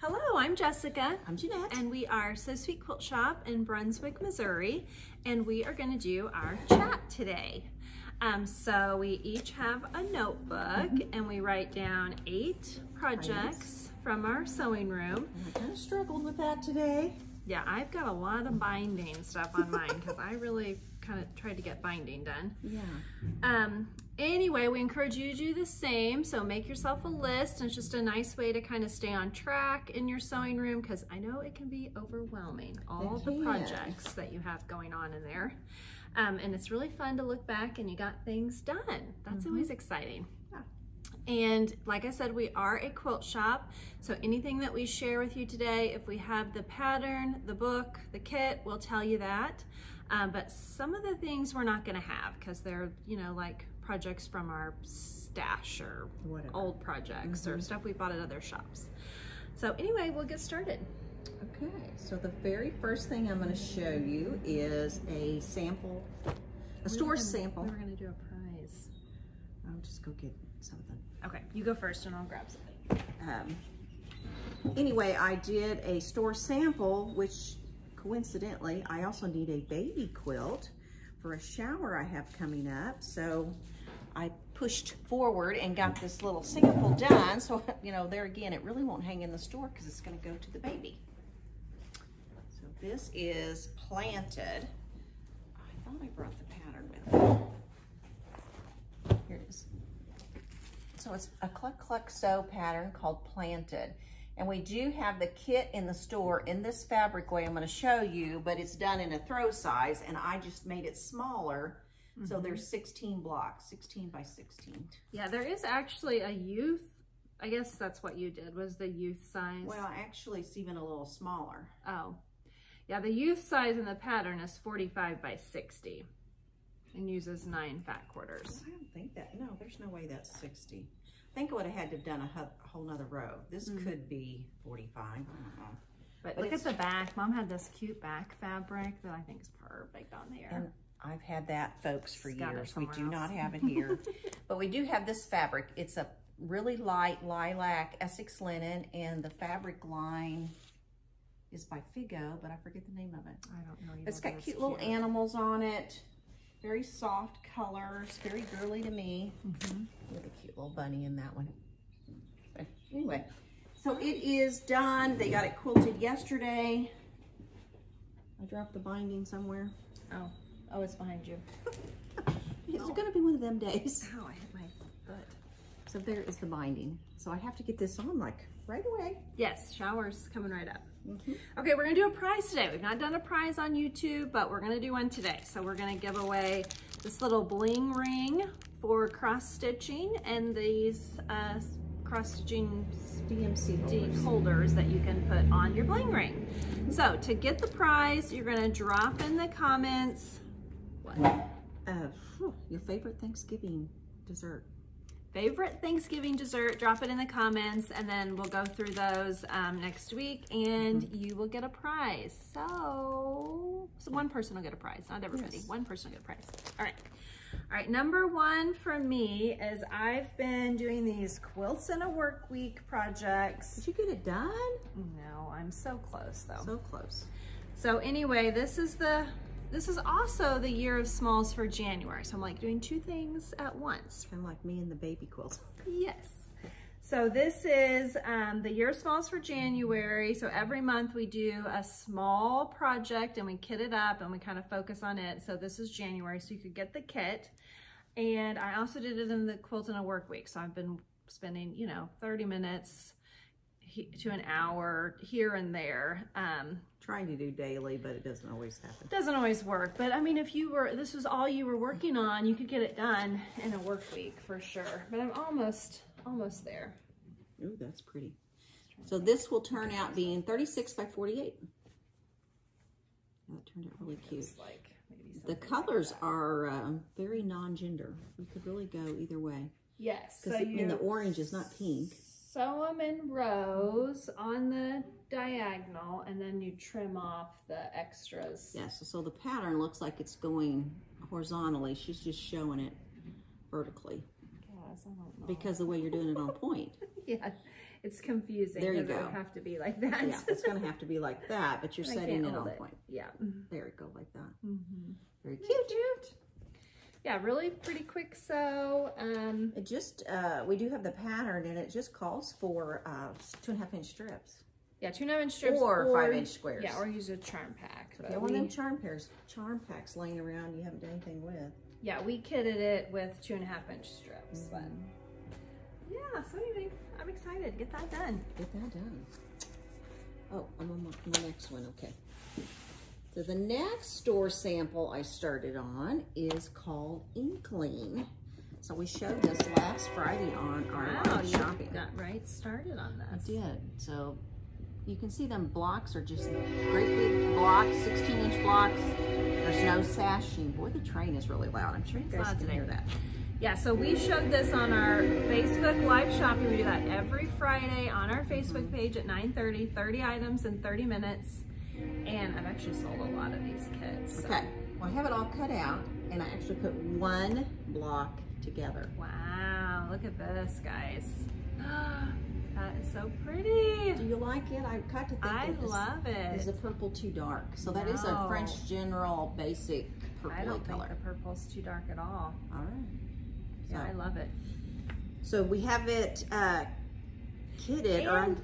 Hello, I'm Jessica. I'm Jeanette. And we are So Sweet Quilt Shop in Brunswick, Missouri. And we are going to do our chat today. So we each have a notebook and we write down 8 projects from our sewing room. And I kind of struggled with that today. Yeah, I've got a lot of binding stuff on mine because I really kind of tried to get binding done. Yeah. Anyway, we encourage you to do the same. So make yourself a list, and it's just a nice way to kind of stay on track in your sewing room because I know it can be overwhelming, all the projects that you have going on in there. And it's really fun to look back and you got things done. That's always exciting. And like I said, we are a quilt shop, so anything that we share with you today, if we have the pattern, the book, the kit, we'll tell you that. But some of the things we're not gonna have because they're, you know, like projects from our stash or old projects or stuff we bought at other shops. So anyway, we'll get started. Okay, so the very first thing I'm gonna show you is a sample, a store sample. We were gonna do a prize. I'll just go get something. Okay, you go first and I'll grab something. Anyway, I did a store sample, which coincidentally, I also need a baby quilt for a shower I have coming up. So I pushed forward and got this little sample done. So, you know, there again, it really won't hang in the store because it's going to go to the baby. So this is Planted. I thought I brought the pattern with me. Here it is. So it's a Cluck Cluck Sew pattern called Planted. And we do have the kit in the store in this fabric way I'm going to show you, but it's done in a throw size, and I just made it smaller. So there's 16 blocks, 16 by 16. Yeah, there is actually a youth, I guess that's what you did, was the youth size. Well, actually, it's even a little smaller. Oh, yeah, the youth size in the pattern is 45 by 60 and uses 9 fat quarters. I don't think that, no, there's no way that's 60. I think I would have had to have done a whole nother row. This could be 45, I don't know. But look at the back. Mom had this cute back fabric that I think is perfect on there. And I've had that, folks, for years. We do not have it here. But we do have this fabric. It's a really light lilac Essex linen, and the fabric line is by Figo, but I forget the name of it. I don't know either. It's got cute little animals on it. Very soft colors, very girly to me. With a cute little bunny in that one. But anyway, so it is done. They got it quilted yesterday. I dropped the binding somewhere. Oh, it's behind you. It's gonna be one of them days. Ow, I hit my foot. So there is the binding. So I have to get this on like right away. Yes, shower's coming right up. Okay, we're gonna do a prize today. We've not done a prize on YouTube, but we're gonna do one today. So we're gonna give away this little bling ring for cross stitching and these cross stitching DMC holders that you can put on your bling ring. So to get the prize, you're gonna drop in the comments, your favorite Thanksgiving dessert. Favorite Thanksgiving dessert, drop it in the comments, and then we'll go through those next week, and you will get a prize. So one person will get a prize, not everybody. Yes. One person will get a prize. All right, number 1 for me is I've been doing these quilts in a work week projects. Did you get it done? No, I'm so close though. So close. So anyway, this is also the year of smalls for January. So I'm like doing 2 things at once. Kind of like me and the baby quilt. Yes. So this is the year of smalls for January. So every month we do a small project and we kit it up and we kind of focus on it. So this is January, so you could get the kit. And I also did it in the quilt in a work week. So I've been spending, you know, 30 minutes to an hour here and there. Trying to do daily, but it doesn't always happen. Doesn't always work. But I mean, if this was all you were working on, you could get it done in a work week for sure. But I'm almost there. Ooh, that's pretty. So this will turn out being 36 by 48. That turned out really cute. Like the colors are very non-gender. You could really go either way. Yes. Because the orange is not pink. Sew them in rows on the diagonal, and then you trim off the extras. Yes, so the pattern looks like it's going horizontally. She's just showing it vertically. I don't know. Because the way you're doing it on point. Yeah, it's confusing. There you because go. It would have to be like that. Yeah, it's going to have to be like that, but you're setting it on point. Yeah. There you go, like that. Mm-hmm. Very cute. Yeah, really pretty quick sew. It just, we do have the pattern, and it just calls for 2.5-inch strips. Yeah, 2.5-inch strips. Or 5-inch squares. Yeah, or use a charm pack. If you want them charm packs laying around you haven't done anything with. Yeah, we kitted it with 2.5-inch strips. But yeah, so anyway, I'm excited to get that done. Get that done. Oh, I'm on my next one, okay. So the next store sample I started on is called Inkling. So we showed this last Friday on our live shopping. Got right started on this. I did. So you can see them blocks are just great big blocks, 16-inch blocks. There's no sashing. Boy, the train is really loud. I'm sure you guys can hear that. Yeah, so we showed this on our Facebook live shopping. We do that every Friday on our Facebook page at 9:30, 30 items in 30 minutes. And I've actually sold a lot of these kits. So. Okay, well, I have it all cut out, and I actually put one block together. Wow, look at this, guys. That is so pretty. Do you like it? I got to think I love it. Is the purple too dark? So that is a French General basic purple color. I don't think the purple's too dark at all. All right. Yeah, I love it. So we have it kitted. And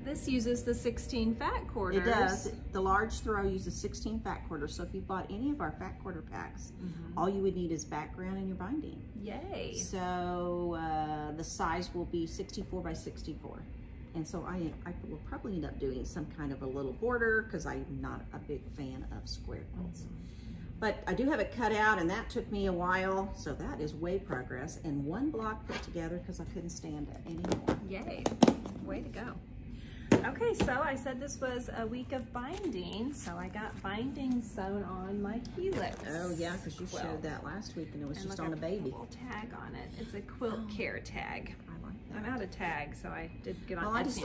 this uses the 16 fat quarters. It does. The large throw uses 16 fat quarters. So if you bought any of our fat quarter packs, all you would need is background and your binding. Yay. So the size will be 64 by 64. And so I will probably end up doing some kind of a little border because I'm not a big fan of square quilts. But I do have it cut out, and that took me a while, so that is way progress. And one block put together because I couldn't stand it anymore. Yay, way to go. Okay, so I said this was a week of binding, so I got binding sewn on my helix. Oh yeah, because you showed that last week, and it was just on a baby. Little tag on it. It's a quilt care tag. I like that. I'm out of tags, so I did get on Etsy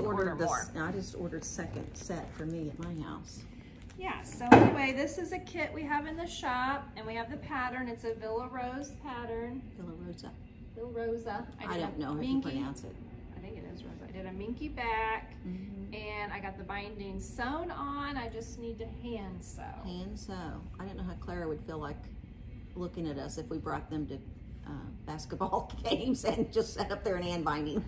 I just ordered second set for me at my house. Yeah, so anyway, this is a kit we have in the shop, and we have the pattern. It's a Villa Rose pattern. Villa Rosa. Villa Rosa. I don't know how you pronounce it. I think it is Rosa. I did a minky back, and I got the binding sewn on. I just need to hand sew. Hand sew. I don't know how Clara would feel like looking at us if we brought them to basketball games and just sat up there and hand binding.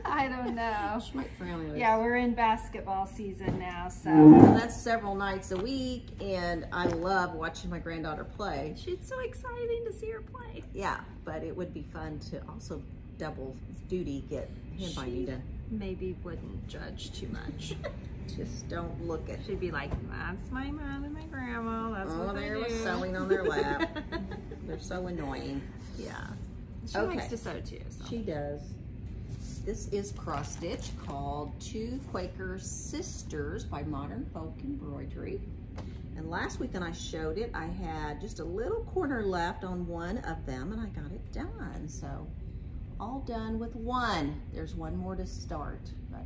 I don't know. She might frown at us. Yeah, we're in basketball season now, so. That's several nights a week, and I love watching my granddaughter play. It's so exciting to see her play. Yeah, but it would be fun to also double duty, get hand binding done. Maybe wouldn't judge too much. Just don't look at. She'd be like, that's my mom and my grandma. That's what they do. They're sewing on their lap. They're so annoying. Yeah. She likes to sew too. So. She does. This is cross stitch called Two Quaker Sisters by Modern Folk Embroidery. And last week when I showed it, I had just a little corner left on one of them, and I got it done. So all done with one. There's one more to start, but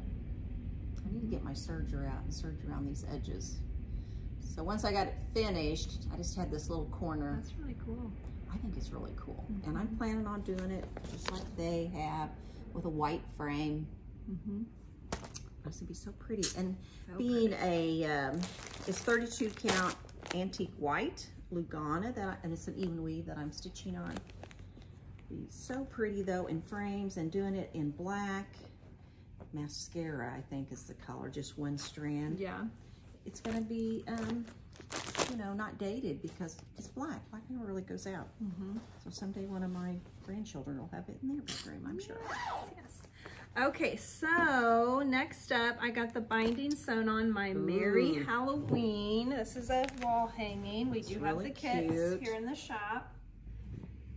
I need to get my serger out and serge around these edges. So once I got it finished, I just had this little corner. That's really cool. I think it's really cool. And I'm planning on doing it just like they have with a white frame. This would be so pretty. And so being a, it's 32 count antique white Lugana, and it's an even weave that I'm stitching on. Be so pretty though in frames, and doing it in black. Mascara, I think is the color, just one strand. Yeah. It's gonna be, you know, not dated because it's black. Black never really goes out. So someday one of my grandchildren will have it in their bedroom, I'm sure. Yes. Okay, so next up, I got the binding sewn on my Merry Halloween. This is a wall hanging. We do have the kits here in the shop.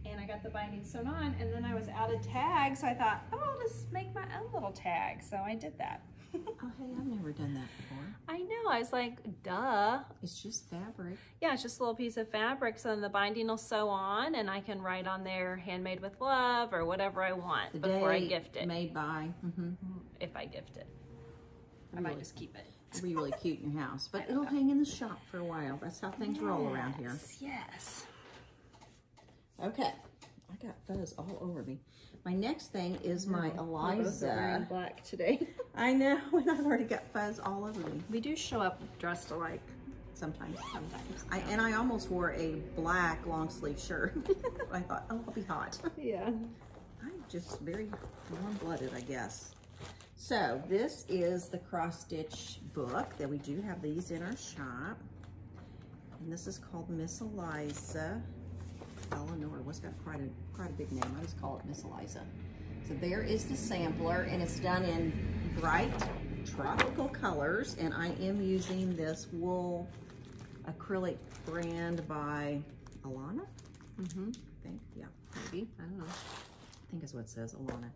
And I got the binding sewn on, and then I was out of tags, so I thought, oh, I'll just make my own little tag. So I did that. Oh, hey, I've never done that before. I know, I was like, duh. It's just fabric. Yeah, it's just a little piece of fabric, so then the binding will sew on, and I can write on there, handmade with love, or whatever I want before I gift it. Made by. If I gift it. I might just keep it. It'll be really cute in your house, but it'll hang in the shop for a while. That's how things roll around here. Yes. Okay, I got fuzz all over me. My next thing is my We're Eliza. wearing black today. I know, and I've already got fuzz all over me. We do show up dressed alike Sometimes. sometimes. And I almost wore a black long sleeve shirt. I thought, oh, I'll be hot. Yeah. I'm just very warm-blooded, I guess. So this is the cross stitch book that we do have these in our shop. And this is called Miss Eliza. Eleanor was got quite a big name. I just call it Miss Eliza. So there is the sampler, and it's done in bright tropical colors, and I am using this wool acrylic brand by Alana. I think, yeah. Maybe, I don't know. I think is what it says, Alana.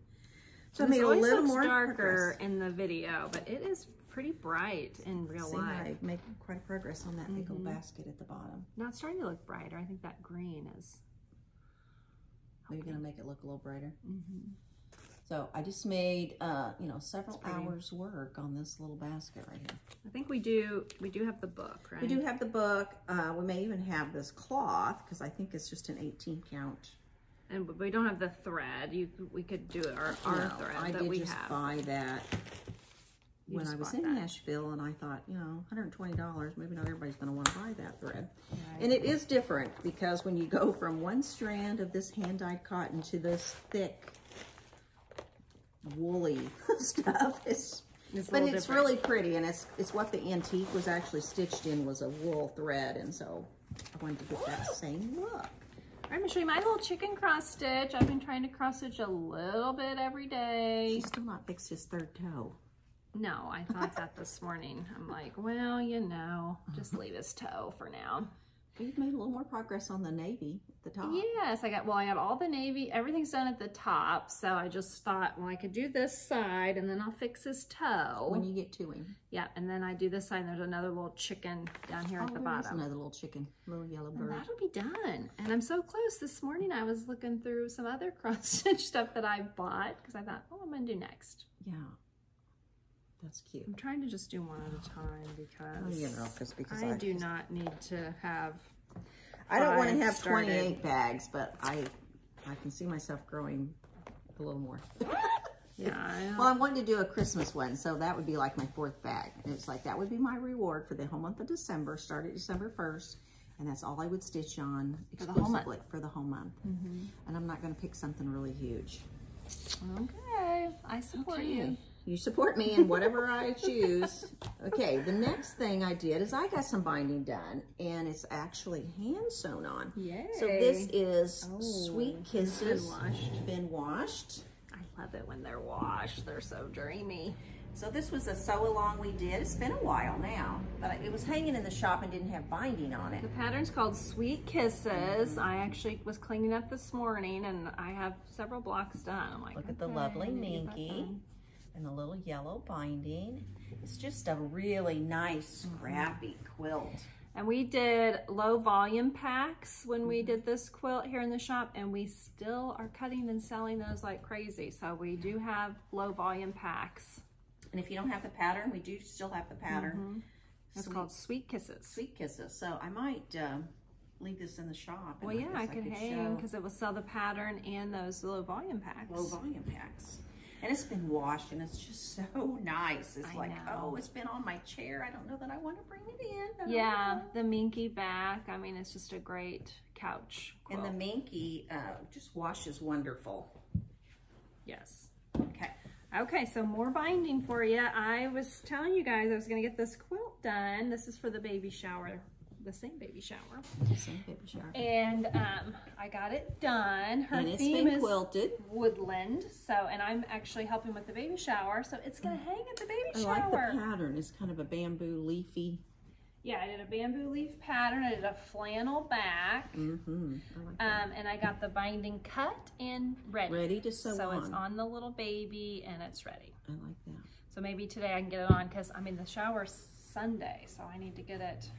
So I This made a always little looks more darker progress. in the video, but it is pretty bright in real See, life. I make quite a progress on that big old basket at the bottom. Now it's starting to look brighter. I think that green is Maybe gonna make it look a little brighter. So I just made, you know, several hours work on this little basket right here. I think we do have the book, right? We do have the book. We may even have this cloth because I think it's just an 18 count. And we don't have the thread. We could do our thread I that did we just have. buy that You when just I was bought in that. Nashville, and I thought, you know, $120, maybe not everybody's going to want to buy that thread. Right. And it is different because when you go from one strand of this hand-dyed cotton to this thick, woolly stuff, it's really pretty, and it's what the antique was actually stitched in, was a wool thread, and so I wanted to get that same look. I'm gonna show you my little chicken cross stitch. I've been trying to cross stitch a little bit every day. She's still not fixed his third toe. No, I thought that this morning. I'm like, well, you know, just leave his toe for now. You've made a little more progress on the navy at the top. Yes, I got all the navy, everything's done at the top. So I just thought, well, I could do this side and then I'll fix his toe. When you get to him. Yeah, and then I do this side and there's another little chicken down here at the There is bottom. another little chicken, little yellow bird. And that'll be done. And I'm so close. This morning I was looking through some other cross stitch stuff that I bought because I thought, oh, what am I gonna do next? Yeah, that's cute. I'm trying to just do one at a time because, because I do not need to have I don't want to 5 have started. 28 bags, but I can see myself growing a little more. Yeah. Well, I wanted to do a Christmas one, so that would be like my 4th bag. And it's like, that would be my reward for the whole month of December, started December 1st, and that's all I would stitch on exclusively for the whole month. And I'm not going to pick something really huge. Okay, I support you. You support me in whatever I choose. Okay, the next thing I did is I got some binding done, and it's actually hand sewn on. Yay. So this is Sweet It's been Kisses. washed. Been washed. I love it when they're washed. They're so dreamy. So this was a sew-along we did. It's been a while now, but it was hanging in the shop and didn't have binding on it. The pattern's called Sweet Kisses. I actually was cleaning up this morning and I have several blocks done. I'm like, Look at the lovely minky and the little yellow binding. It's just a really nice, scrappy quilt. And we did low volume packs when we did this quilt here in the shop, and we still are cutting and selling those like crazy. So we do have low volume packs. And if you don't have the pattern, we do still have the pattern. It's called Sweet Kisses. Sweet Kisses. So I might leave this in the shop. Well, yeah, I could hang because it will sell the pattern and those low volume packs. Low volume packs. And it's been washed, and it's just so nice. It's like, oh, it's been on my chair. I don't know that I want to bring it in. Yeah, the minky back. I mean, it's just a great couch quilt. And the minky just washes wonderful. Yes. Okay. Okay, so more binding for you. I was telling you guys I was going to get this quilt done. This is for the baby shower, the same baby shower. Same baby shower. And I got it done. Her and it's theme been is quilted. woodland. So, and I'm actually helping with the baby shower. So it's going to hang at the baby shower. I like the pattern. It's kind of a bamboo leafy. Yeah, I did a bamboo leaf pattern. I did a flannel back. I like that. And I got the binding cut and ready. Ready to sew So on. it's on the little baby and it's ready. I like that. So maybe today I can get it on because I mean the shower's Sunday, so I need to get it.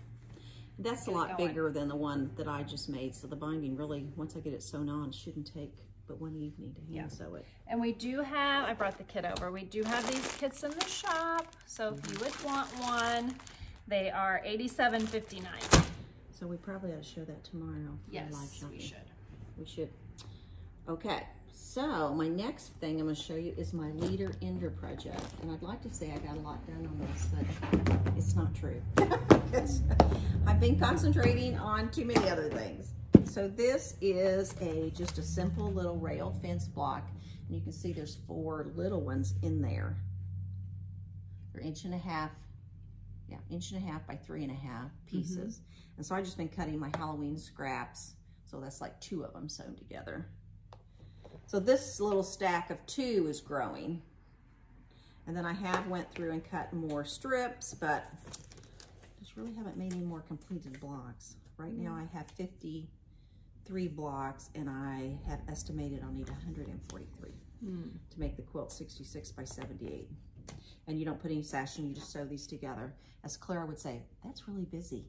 That's a lot bigger than the one that I just made. So the binding really, once I get it sewn on, shouldn't take but one evening to hand sew it. And we do have, I brought the kit over, we do have these kits in the shop. So if you would want one, they are $87.59. So we probably ought to show that tomorrow. Yes, live shopping. we should. We should. Okay, so my next thing I'm going to show you is my leader ender project. And I'd like to say I got a lot done on this, but it's not true. I've been concentrating on too many other things. So this is just a simple little rail fence block. And you can see there's 4 little ones in there. They're 1.5 inches, 1.5 by 3.5 pieces. And so I've just been cutting my Halloween scraps. So that's like 2 of them sewn together. So this little stack of 2 is growing. And then I have went through and cut more strips, but just really haven't made any more completed blocks. Right now I have 53 blocks, and I have estimated I'll need 143 to make the quilt 66 by 78. And you don't put any sashing, you just sew these together. As Clara would say, that's really busy.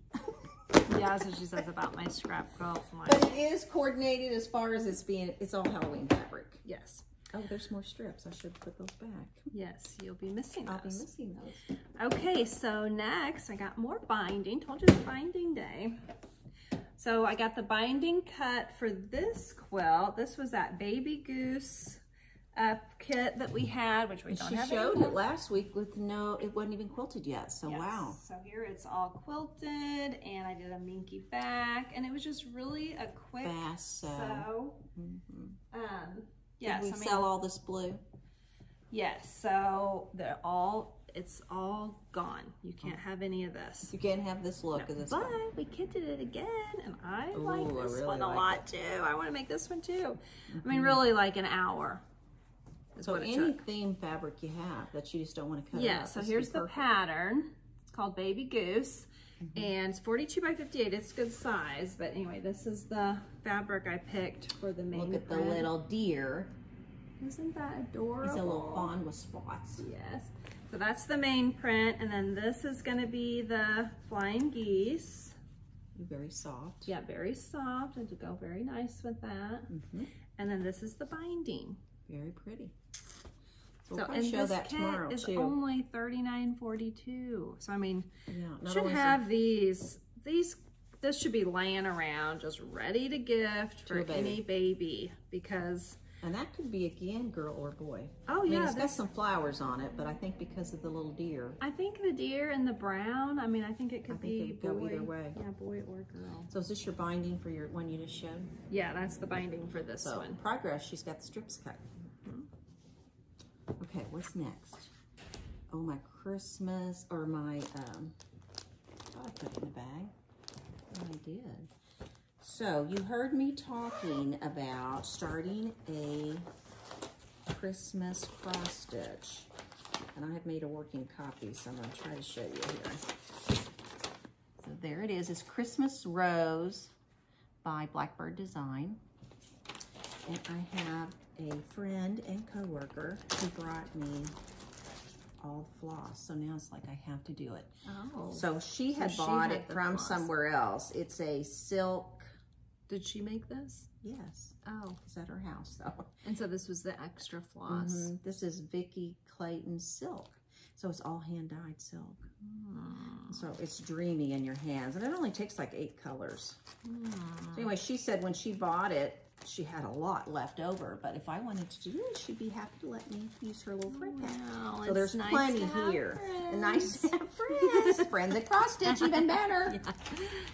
Yeah, that's what she says about my scrap quilt. But it is coordinated as far as it's all Halloween fabric. Yes. Oh, there's more strips. I should put those back. Yes, you'll be missing those. I'll be missing those. Okay, so next I got more binding. Told you it's binding day. So I got the binding cut for this quilt. This was that Baby Goose kit that we had, which we don't have anymore. She showed it last week with it wasn't even quilted yet, so yes. Wow. So here it's all quilted, and I did a minky back, and it was just really a quick fast sew. Did we sell all this blue? Yes, so it's all gone. You can't have any of this. You can't have this look. No, but we kitted it again, and I like this one a lot too. I want to make this one too. I mean, really like an hour. So any theme fabric you have that you just don't want to cut out. Yeah, so here's the pattern. It's called Baby Goose, and it's 42 by 58. It's good size, but anyway, this is the fabric I picked for the main Look at print. the little deer. Isn't that adorable? He's a little fawn with spots. Yes. So that's the main print, and then this is going to be the flying geese. Very soft. Yeah, very soft, and to go very nice with that. And then this is the binding. Very pretty. So and show this that kit is only $39.42. So I mean, should have these. This should be laying around, just ready to gift for any baby, because. And that could be, again, girl or boy. Oh, yeah. It's got some flowers on it, but I think because of the little deer. I think the deer and the brown, I mean, I think it could be boy. Go either way. Yeah, boy or girl. So is this your binding for your one you just showed? Yeah, that's the binding for this one. Progress, she's got the strips cut. Okay, what's next? Oh, my Christmas, or my, I thought I put it in the bag. Oh, I did. So, you heard me talking about starting a Christmas cross stitch. And I have made a working copy, so I'm going to try to show you here. So, there it is. It's Christmas Rose by Blackbird Design. And I have a friend and coworker who brought me all the floss. So now it's like I have to do it. Oh. So she had bought it from somewhere else. It's a silk. Did she make this? Yes. Oh. It's at her house though. And so this was the extra floss. This is Vicki Clayton silk. So it's all hand-dyed silk. So it's dreamy in your hands. And it only takes like 8 colors. So anyway, she said when she bought it, she had a lot left over, but if I wanted to do it, she'd be happy to let me use her little friend pack. Wow, so there's plenty here. And nice to have friends. Friends at cross stitch, even better. Yeah.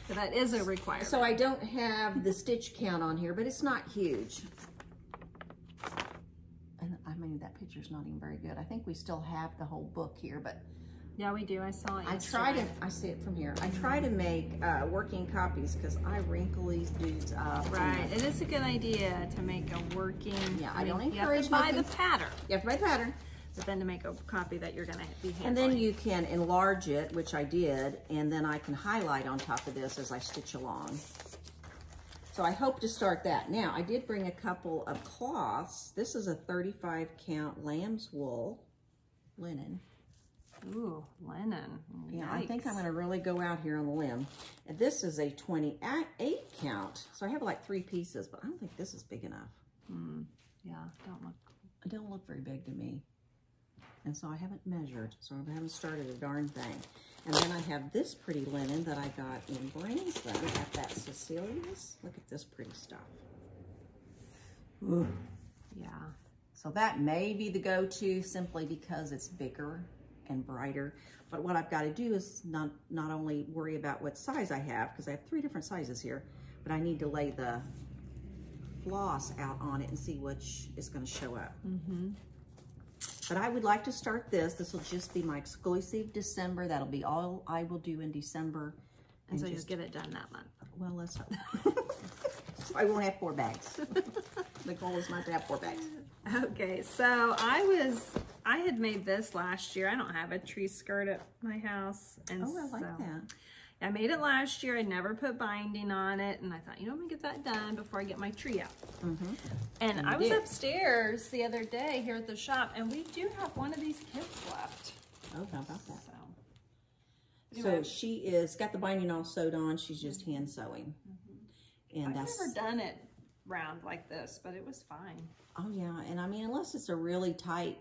So that is a requirement. So I don't have the stitch count on here, but it's not huge. And I mean, that picture's not even very good. I think we still have the whole book here, but yeah, we do. I saw it yesterday. I see it from here. I try to make working copies because I wrinkle these dudes up. Right. It is a good idea to make a working. Yeah, I don't encourage you have to buy the pattern. You have to buy the pattern. But then to make a copy that you're going to be handling. And then you can enlarge it, which I did, and then I can highlight on top of this as I stitch along. So I hope to start that. Now, I did bring a couple of cloths. This is a 35 count lamb's wool linen. Ooh, linen. Yeah, I think I'm going to really go out here on the limb. And this is a 28 count. So I have like 3 pieces, but I don't think this is big enough. Yeah, it don't look very big to me. And so I haven't measured, so I haven't started a darn thing. And then I have this pretty linen that I got in Brunswick at that Cecilia's. Look at this pretty stuff. Ooh. Yeah. So that may be the go-to simply because it's bigger and brighter. But what I've got to do is not only worry about what size I have, because I have 3 different sizes here, but I need to lay the floss out on it and see which is going to show up. But I would like to start this. This will just be my exclusive December. That'll be all I will do in December. And so just get it done that month. Well, let's hope. So I won't have 4 bags. The goal is not to have 4 bags. Okay, so I had made this last year. I don't have a tree skirt at my house. And oh, I like that. I made it last year. I never put binding on it. And I thought, you know, I'm gonna get that done before I get my tree out. And I was upstairs the other day here at the shop, and we do have one of these kits left. Oh, how about that? So she is got the binding all sewed on. She's just hand sewing. And I've never done it round like this, but it was fine. Oh yeah, and I mean, unless it's a really tight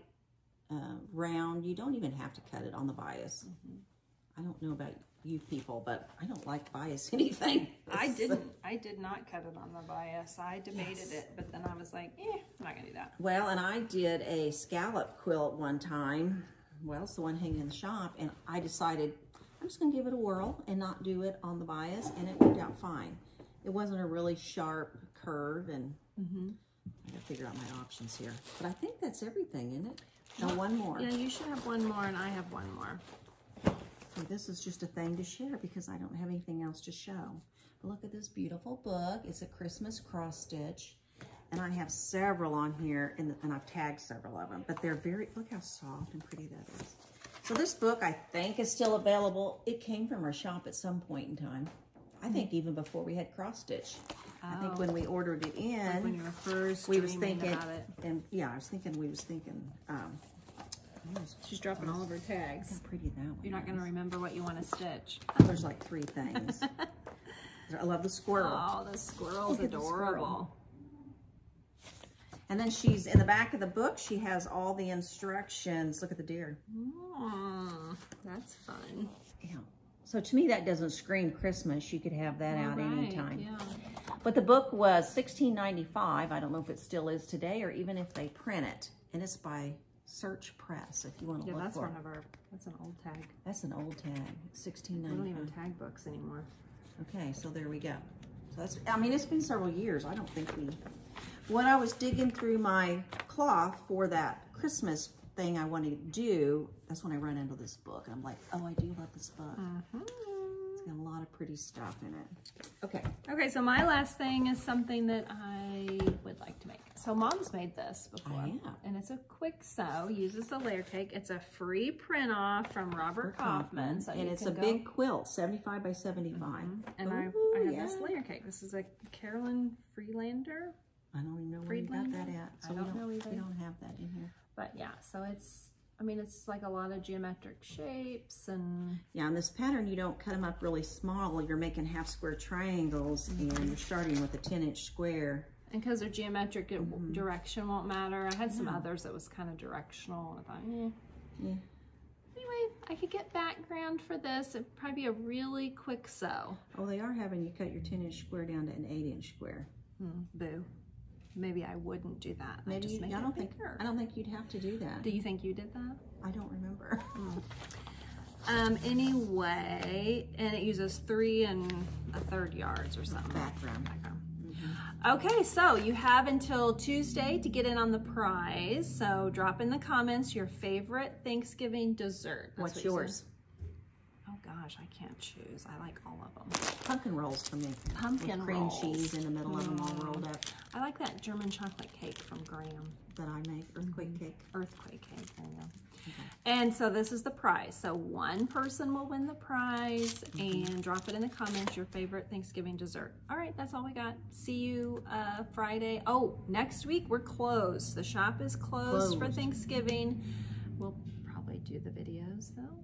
round, you don't even have to cut it on the bias. I don't know about you people, but I don't like bias anything. I did not cut it on the bias. I debated it, but then I was like, I'm not gonna do that. Well, and I did a scallop quilt one time. Well, it's the one hanging in the shop, and I decided I'm just gonna give it a whirl and not do it on the bias, and it worked out fine. It wasn't a really sharp curve, and I gotta figure out my options here. But I think that's everything, isn't it? No, one more. Yeah, you should have one more, and I have one more. So this is just a thing to share because I don't have anything else to show. Look at this beautiful book. It's a Christmas cross stitch, and I have several on here, and I've tagged several of them. But they're look how soft and pretty that is. So this book, I think, is still available. It came from our shop at some point in time. I think even before we had cross stitch. I think when we ordered it in, like when you were first we was thinking, about it. And yeah, I was thinking, she's dropping all of her tags. Look how pretty that one You're not going to remember what you want to stitch. Oh, there's like 3 things. I love the squirrel. Oh, the squirrel's adorable. And then she's in the back of the book. She has all the instructions. Look at the deer. That's fun. Yeah. So to me, that doesn't scream Christmas. You could have that out anytime. Yeah. But the book was $16.95. I don't know if it still is today or even if they print it. And it's by Search Press, if you want to look for it. That's an old tag. That's an old tag. $16.95. We don't even tag books anymore. Okay, so there we go. So that's, I mean, it's been several years. I don't think when I was digging through my cloth for that Christmas thing I wanted to do, that's when I run into this book. I'm like, oh, I do love this book. It's got a lot of pretty stuff in it. Okay. Okay, so my last thing is something that I would like to make. So Mom's made this before. And it's a quick sew, uses the layer cake. It's a free print off from Robert Kaufman. So and it's a big quilt, 75 by 75. And I have this layer cake. This is a Carolyn Freelander. I don't even know where you got that at. So I don't know either. We don't have that in here. But yeah, so it's, I mean, it's like a lot of geometric shapes and... Yeah, and this pattern, you don't cut them up really small. You're making half square triangles and you're starting with a 10-inch square. And because they're geometric, direction won't matter. I had some others that was kind of directional. And I thought, Anyway, I could get background for this. It'd probably be a really quick sew. Oh, they are having you cut your 10-inch square down to an 8-inch square. Boo. Maybe I wouldn't do that. Maybe I don't think you'd have to do that. Do you think you did that? I don't remember. Anyway, and it uses 3 1/3 yards or something. Background. Okay, so you have until Tuesday to get in on the prize. So drop in the comments your favorite Thanksgiving dessert. What's yours? Oh gosh, I can't choose. I like all of them. Pumpkin rolls for me. Pumpkin with cream rolls. cheese in the middle of them all rolled up. I like that German chocolate cake from Graham. That I make, earthquake cake. Earthquake cake, there you go. And so this is the prize. So one person will win the prize and drop it in the comments, your favorite Thanksgiving dessert. All right, that's all we got. See you Friday. Oh, next week we're closed. The shop is closed for Thanksgiving. We'll probably do the videos though.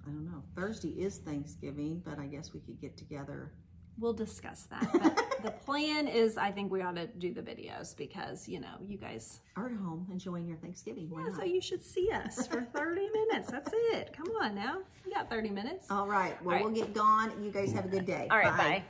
I don't know. Thursday is Thanksgiving, but I guess we could get together. We'll discuss that. But the plan is I think we ought to do the videos because, you know, you guys are at home enjoying your Thanksgiving. Yeah, so you should see us for 30 minutes. That's it. Come on now. You got 30 minutes. All right. Well, we'll get gone. You guys have a good day. All right. Bye.